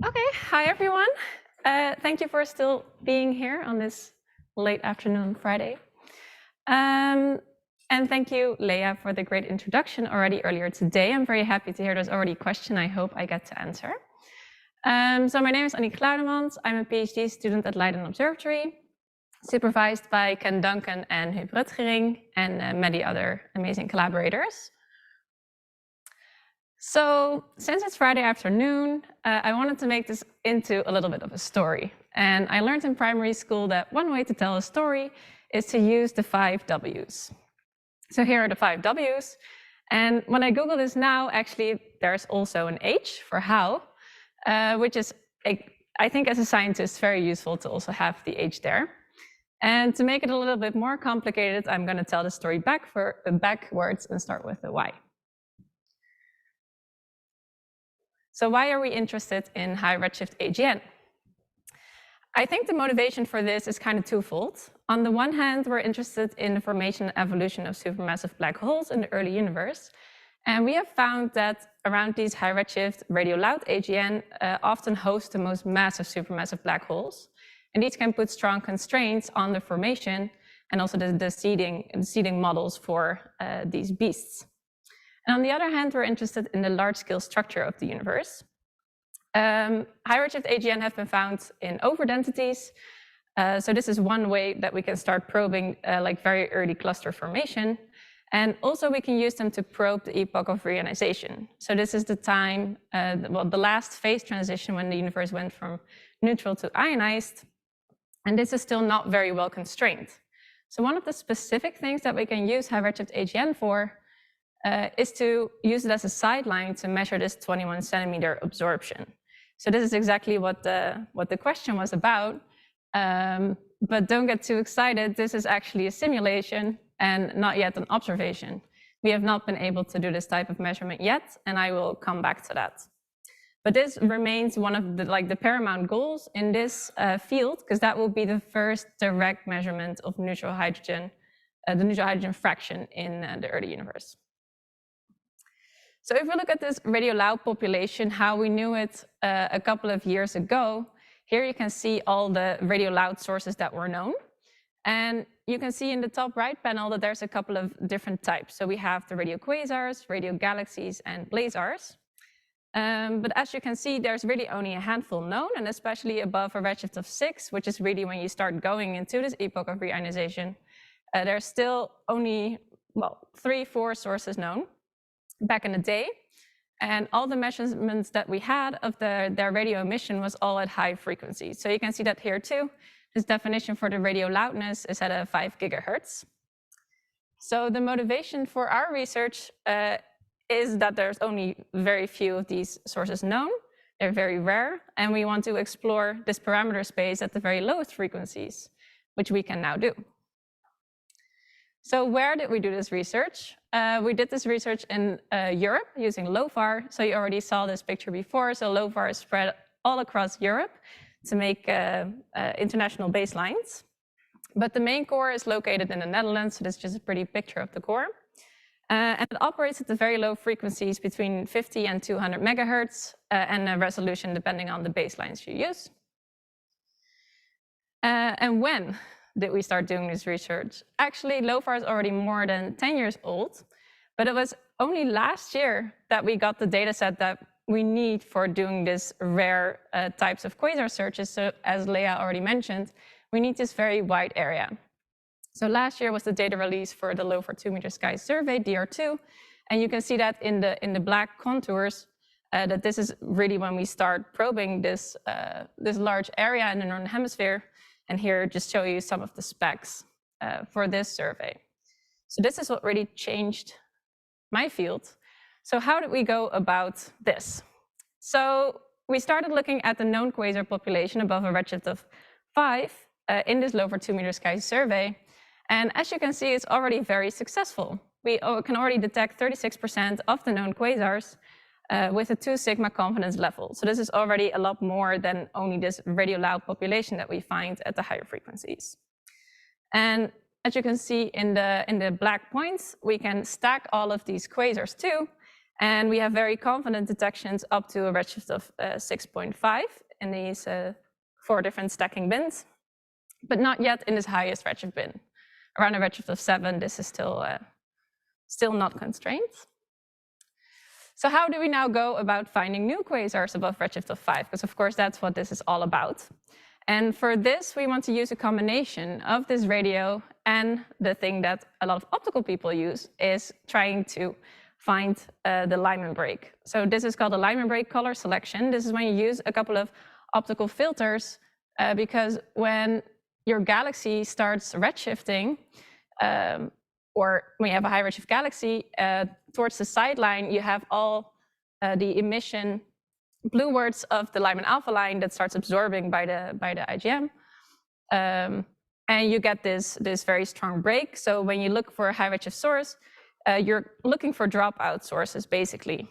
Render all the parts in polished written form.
Okay, hi everyone. Thank you for still being here on this late afternoon Friday. And thank you, Leah, for the great introduction already earlier today. I'm very happy to hear there's already a question I hope I get to answer. So my name is Anniek Gloudemans. I'm a PhD student at Leiden Observatory, supervised by Ken Duncan and Huub Rutgering and many other amazing collaborators. So since it's Friday afternoon, I wanted to make this into a little bit of a story. And I learned in primary school that one way to tell a story is to use the 5 W's. So here are the 5 W's. And when I Google this now, actually, there's also an H for how, which is, I think as a scientist, very useful to also have the H there. And to make it a little bit more complicated, I'm going to tell the story backwards and start with the why. So why are we interested in high-redshift AGN? I think the motivation for this is kind of twofold. On the one hand, we're interested in the formation and evolution of supermassive black holes in the early universe. And we have found that around these high-redshift radio-loud AGN often host the most massive supermassive black holes. And these can put strong constraints on the formation and also the seeding models for these beasts. And on the other hand, we're interested in the large-scale structure of the universe. High-redshift AGN have been found in overdensities. So this is one way that we can start probing like very early cluster formation. And also we can use them to probe the Epoch of Reionization. So this is the time, the last phase transition when the universe went from neutral to ionized. And this is still not very well constrained. So one of the specific things that we can use high-redshift AGN for is to use it as a sideline to measure this 21 centimeter absorption. So this is exactly what the question was about. But don't get too excited. This is actually a simulation and not yet an observation. We have not been able to do this type of measurement yet, and I will come back to that. But this remains one of the paramount goals in this field, because that will be the first direct measurement of neutral hydrogen, the neutral hydrogen fraction in the early universe. So if we look at this radio-loud population, how we knew it a couple of years ago, here you can see all the radio-loud sources that were known. And you can see in the top right panel that there's a couple of different types. So we have the radio quasars, radio galaxies, and blazars. But as you can see, there's really only a handful known, and especially above a redshift of 6, which is really when you start going into this epoch of reionization, there's still only, 3, 4 sources known back in the day. And all the measurements that we had of their radio emission was all at high frequencies. So you can see that here too. This definition for the radio loudness is at a 5 gigahertz. So the motivation for our research is that there's only very few of these sources known. They're very rare, and we want to explore this parameter space at the very lowest frequencies, which we can now do. So where did we do this research? We did this research in Europe using LOFAR. So you already saw this picture before. So LOFAR is spread all across Europe to make international baselines. But the main core is located in the Netherlands. So this is just a pretty picture of the core. And it operates at the very low frequencies between 50 and 200 megahertz and a resolution depending on the baselines you use. And when did we start doing this research? Actually, LOFAR is already more than 10 years old, but it was only last year that we got the data set that we need for doing this rare types of quasar searches. So as Leah already mentioned, we need this very wide area. So last year was the data release for the LOFAR 2-meter sky survey, DR2, and you can see that in the black contours that this is really when we start probing this large area in the northern hemisphere. And here, just show you some of the specs for this survey. So this is what really changed my field. So how did we go about this? So we started looking at the known quasar population above a redshift of 5 in this LOFAR 2-meter sky survey. And as you can see, it's already very successful. We can already detect 36% of the known quasars with a 2 sigma confidence level. So this is already a lot more than only this radio-loud population that we find at the higher frequencies. And as you can see in the black points, we can stack all of these quasars too. And we have very confident detections up to a redshift of 6.5 in these 4 different stacking bins, but not yet in this highest redshift bin. Around a redshift of 7, this is still not constrained. So how do we now go about finding new quasars above redshift of 5? Because of course that's what this is all about. And for this, we want to use a combination of this radio and the thing that a lot of optical people use is trying to find the Lyman break. So this is called a Lyman break color selection. This is when you use a couple of optical filters because when your galaxy starts redshifting, or when you have a high redshift galaxy, towards the sideline, you have all the emission bluewards of the Lyman alpha line that starts absorbing by the AGN. And you get this very strong break. So when you look for a high redshift source, you're looking for dropout sources, basically.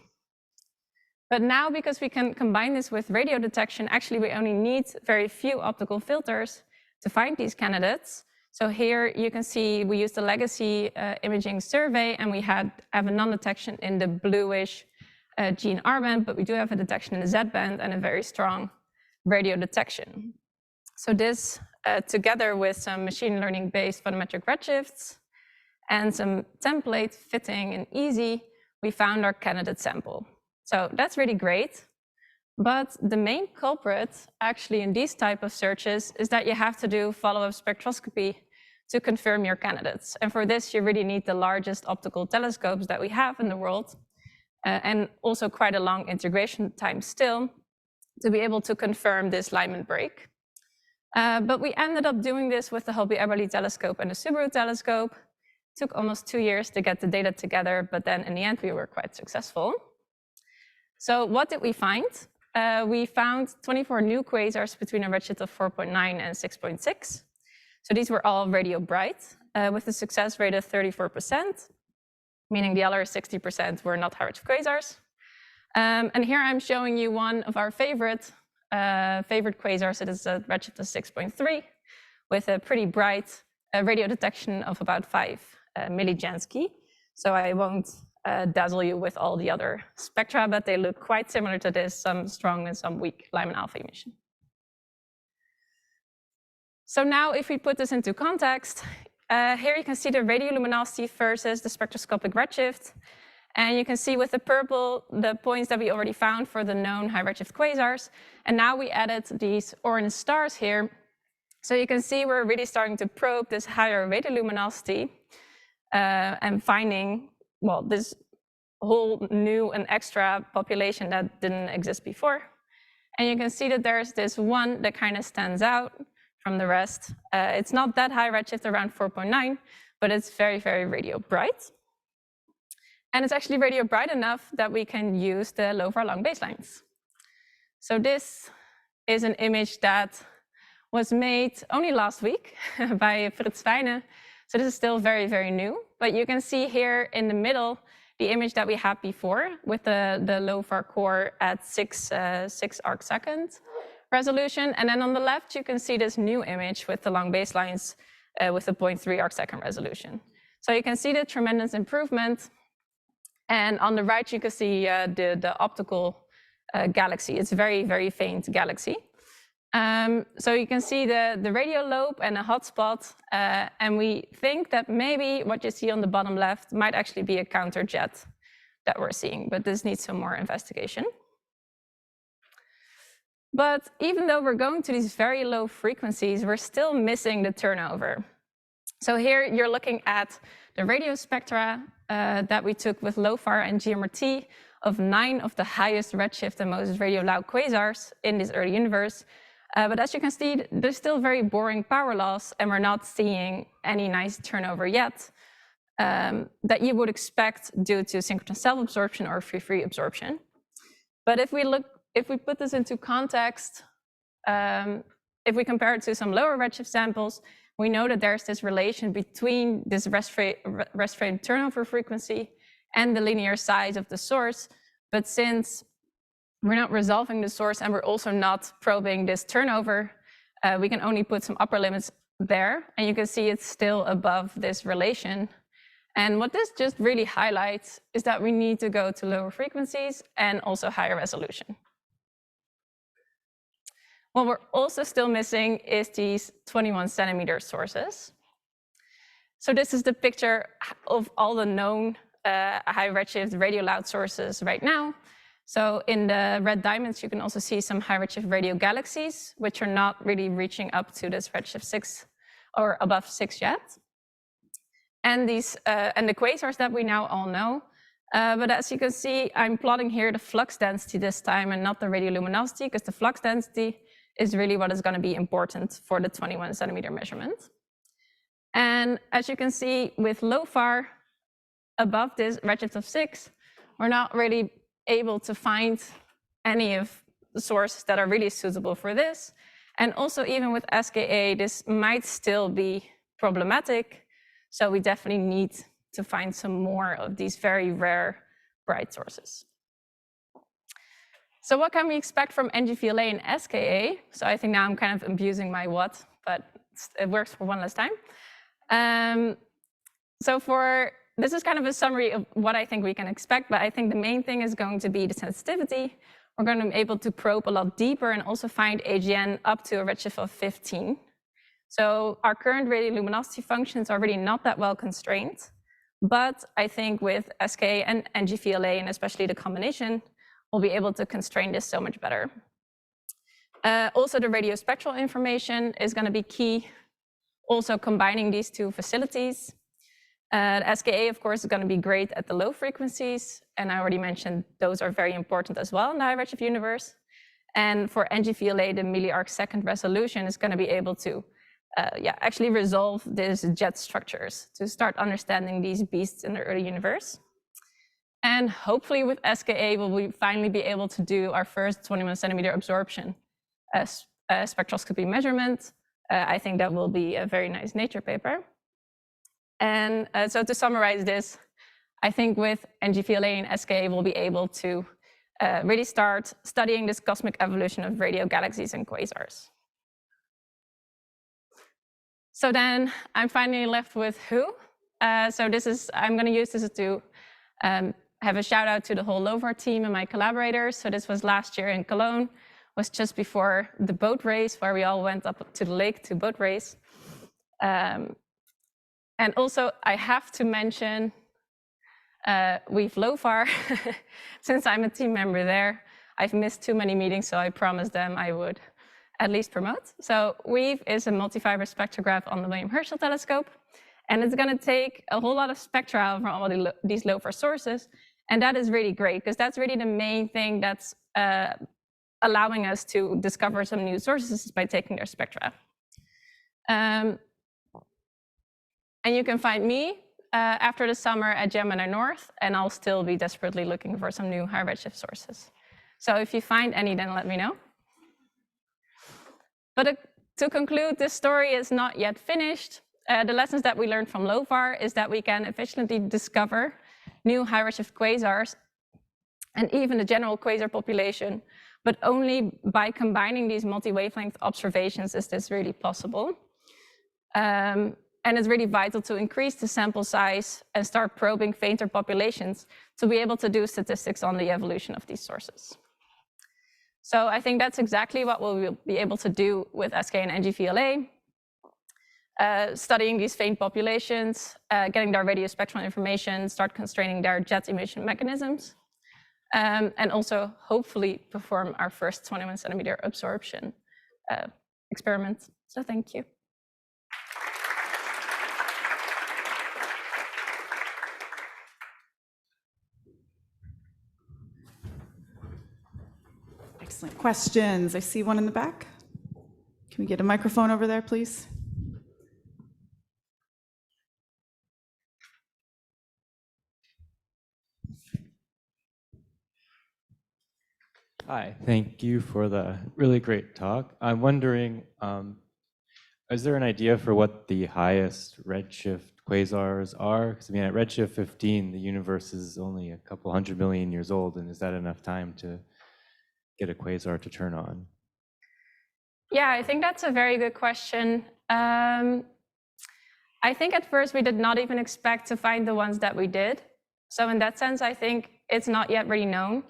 But now, because we can combine this with radio detection, actually we only need very few optical filters to find these candidates. So here you can see we used the legacy imaging survey, and we have a non-detection in the bluish G and R band, but we do have a detection in the Z band and a very strong radio detection. So this, together with some machine learning-based photometric redshifts and some template fitting and easy, we found our candidate sample. So that's really great. But the main culprit, actually, in these type of searches is that you have to do follow-up spectroscopy to confirm your candidates. And for this, you really need the largest optical telescopes that we have in the world, and also quite a long integration time still to be able to confirm this Lyman break. But we ended up doing this with the Hubble-Eberly telescope and the Subaru telescope. It took almost 2 years to get the data together, but then in the end, we were quite successful. So what did we find? We found 24 new quasars between a redshift of 4.9 and 6.6. So these were all radio bright with a success rate of 34%, meaning the other 60% were not high redshift quasars. And here I'm showing you one of our favorite quasars. It is a redshift of 6.3 with a pretty bright radio detection of about 5 millijansky. So I won't dazzle you with all the other spectra, but they look quite similar to this, some strong and some weak Lyman alpha emission. So now if we put this into context, here you can see the radioluminosity versus the spectroscopic redshift. And you can see with the purple, the points that we already found for the known high redshift quasars. And now we added these orange stars here. So you can see we're really starting to probe this higher radioluminosity and finding, well, this whole new and extra population that didn't exist before. And you can see that there's this one that kind of stands out from the rest. It's not that high redshift, around 4.9, but it's very, very radio bright. And it's actually radio bright enough that we can use the LOFAR long baselines. So this is an image that was made only last week by Frits Wijnen. So this is still very, very new. But you can see here in the middle the image that we had before with the LOFAR core at 6 arcsecond resolution. And then on the left, you can see this new image with the long baselines with a 0.3 arcsecond resolution. So you can see the tremendous improvement. And on the right, you can see the optical galaxy. It's a very, very faint galaxy. So you can see the radio lobe and a hotspot. And we think that maybe what you see on the bottom left might actually be a counter jet that we're seeing, but this needs some more investigation. But even though we're going to these very low frequencies, we're still missing the turnover. So here you're looking at the radio spectra that we took with LOFAR and GMRT of 9 of the highest redshift and most radio loud quasars in this early universe. But as you can see, there's still very boring power loss, and we're not seeing any nice turnover yet that you would expect due to synchronous self-absorption or free absorption. But if we put this into context, if we compare it to some lower redshift samples, we know that there's this relation between this rest frame turnover frequency and the linear size of the source. But since we're not resolving the source and we're also not probing this turnover, we can only put some upper limits there. And you can see it's still above this relation. And what this just really highlights is that we need to go to lower frequencies and also higher resolution. What we're also still missing is these 21 centimeter sources. So this is the picture of all the known high redshift radio loud sources right now. So in the red diamonds, you can also see some high redshift radio galaxies, which are not really reaching up to this redshift 6 or above 6 yet. And these and the quasars that we now all know. But as you can see, I'm plotting here the flux density this time and not the radioluminosity, because the flux density is really what is going to be important for the 21 centimeter measurement. And as you can see, with LOFAR above this redshift of 6, we're not really able to find any of the sources that are really suitable for this. And also even with SKA, this might still be problematic. So we definitely need to find some more of these very rare bright sources. So what can we expect from ngVLA and SKA? So I think now I'm kind of abusing my what, but it works for one last time. This is kind of a summary of what I think we can expect, but I think the main thing is going to be the sensitivity. We're going to be able to probe a lot deeper and also find AGN up to a redshift of 15. So our current radioluminosity functions are really not that well constrained, but I think with SKA and ngVLA, and especially the combination, we'll be able to constrain this so much better. Also, the radio spectral information is going to be key, also combining these two facilities. The SKA, of course, is going to be great at the low frequencies, and I already mentioned those are very important as well in the high redshift universe. And for ngVLA, the milliarc second resolution is going to be able to actually resolve these jet structures to start understanding these beasts in the early universe. And hopefully with SKA, we'll finally be able to do our first 21 centimeter absorption spectroscopy measurement. I think that will be a very nice Nature paper. And so to summarize this, I think with ngVLA and SKA, we'll be able to really start studying this cosmic evolution of radio galaxies and quasars. So then I'm finally left with who. So I'm going to use this to have a shout out to the whole LOFAR team and my collaborators. So this was last year in Cologne, was just before the boat race, where we all went up to the lake to boat race. And also, I have to mention we've LOFAR, since I'm a team member there. I've missed too many meetings, so I promised them I would at least promote. So WEAVE is a multi-fiber spectrograph on the William Herschel telescope, and it's going to take a whole lot of spectra from all these LOFAR sources, and that is really great, because that's really the main thing that's allowing us to discover some new sources by taking their spectra. And you can find me after the summer at Gemini North, and I'll still be desperately looking for some new high redshift sources. So if you find any, then let me know. But to conclude, this story is not yet finished. The lessons that we learned from LOFAR is that we can efficiently discover new high redshift quasars and even the general quasar population, but only by combining these multi-wavelength observations is this really possible. And it's really vital to increase the sample size and start probing fainter populations to be able to do statistics on the evolution of these sources. So I think that's exactly what we'll be able to do with SK and ngVLA, studying these faint populations, getting their radio spectral information, start constraining their jet emission mechanisms, and also hopefully perform our first 21 centimeter absorption experiment. So thank you. Excellent questions. I see one in the back. Can we get a microphone over there, please? Hi, thank you for the really great talk. I'm wondering, is there an idea for what the highest redshift quasars are? Because I mean, at redshift 15, the universe is only a couple 100 million years old, and is that enough time to get a quasar to turn on? Yeah, I think that's a very good question. I think at first we did not even expect to find the ones that we did. So in that sense, I think it's not yet really known,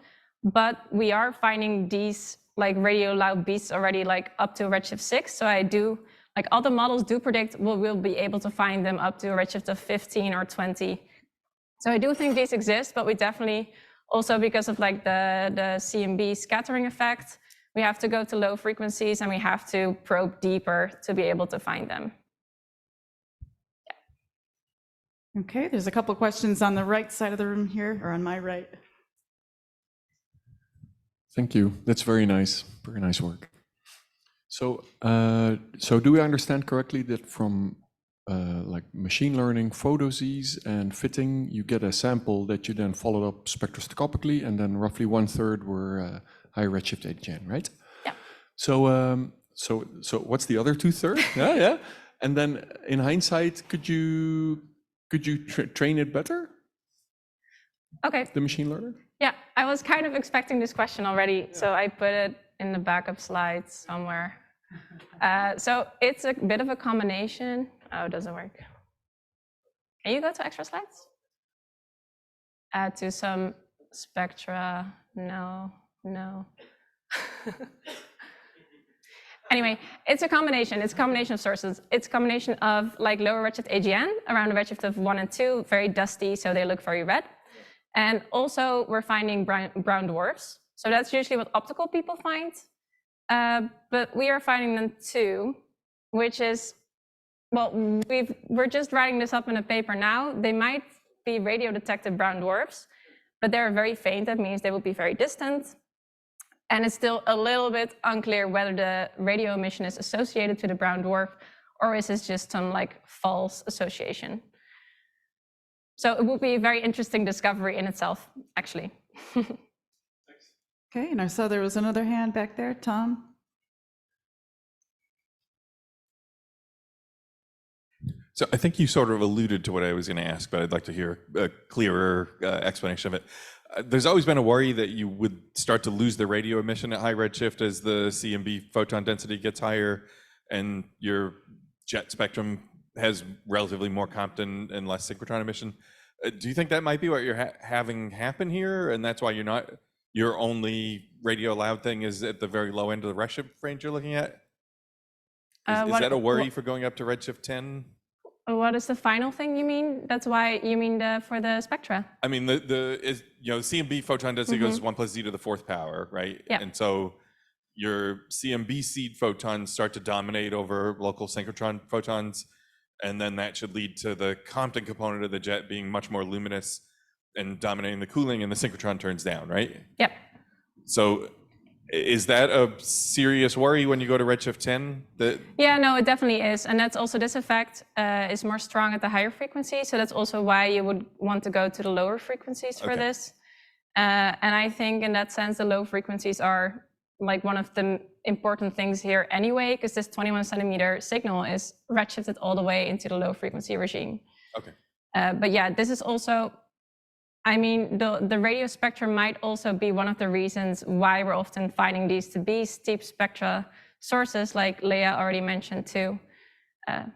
but we are finding these like radio loud beasts already like up to redshift 6. So I do, like all the models do predict we'll be able to find them up to a redshift of 15 or 20. So I do think these exist, but we definitely also, because of like the CMB scattering effect, we have to go to low frequencies and we have to probe deeper to be able to find them. Okay, there's a couple questions on the right side of the room here, or on my right. Thank you. That's very nice work. So, so do we understand correctly that from like machine learning, photoses and fitting, you get a sample that you then followed up spectroscopically, and then roughly 1/3 were high redshift AGN, right? Yeah. So, so what's the other 2/3? Yeah. And then in hindsight, could you train it better? Okay. The machine learner? Yeah, I was kind of expecting this question already, so I put it in the backup slides somewhere. So it's a bit of a combination. Oh, it doesn't work. Can you go to extra slides? Add to some spectra. No. Anyway, it's a combination. It's a combination of sources. It's a combination of like lower redshift AGN around a redshift of 1 and 2, very dusty, so they look very red. And also we're finding brown dwarfs. So that's usually what optical people find. But we are finding them too, which is, well, we're just writing this up in a paper now. They might be radio detected brown dwarfs, but they're very faint. That means they will be very distant. And it's still a little bit unclear whether the radio emission is associated to the brown dwarf, or is this just some like false association. So it would be a very interesting discovery in itself, actually. Okay, and I saw there was another hand back there, Tom. So I think you sort of alluded to what I was going to ask, but I'd like to hear a clearer explanation of it. There's always been a worry that you would start to lose the radio emission at high redshift as the CMB photon density gets higher and your jet spectrum has relatively more Compton and less synchrotron emission. Do you think that might be what you're having happen here, and that's why your only radio loud thing is at the very low end of the redshift range you're looking at? Is that a worry for going up to redshift 10? What is the final thing you mean? That's why you mean for the spectra? I mean, CMB photon density goes 1 + z to the 4th power, right? Yeah. And so your CMB seed photons start to dominate over local synchrotron photons, and then that should lead to the Compton component of the jet being much more luminous and dominating the cooling, and the synchrotron turns down, right? Yep. So is that a serious worry when you go to redshift 10? Yeah, no, it definitely is. And that's also, this effect is more strong at the higher frequency. So that's also why you would want to go to the lower frequencies for this. And I think in that sense, the low frequencies are like one of the important things here anyway, because this 21 centimeter signal is redshifted all the way into the low frequency regime. Okay. But yeah, this is also, I mean, the radio spectrum might also be one of the reasons why we're often finding these to be steep spectra sources, like Leah already mentioned too. Yeah.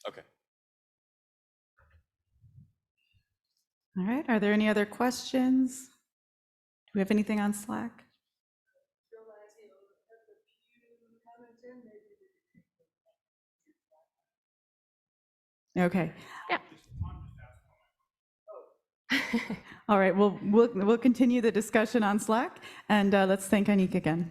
Okay. All right, are there any other questions? Do we have anything on Slack? Okay. Yeah. All right, we'll continue the discussion on Slack, and let's thank Anniek again.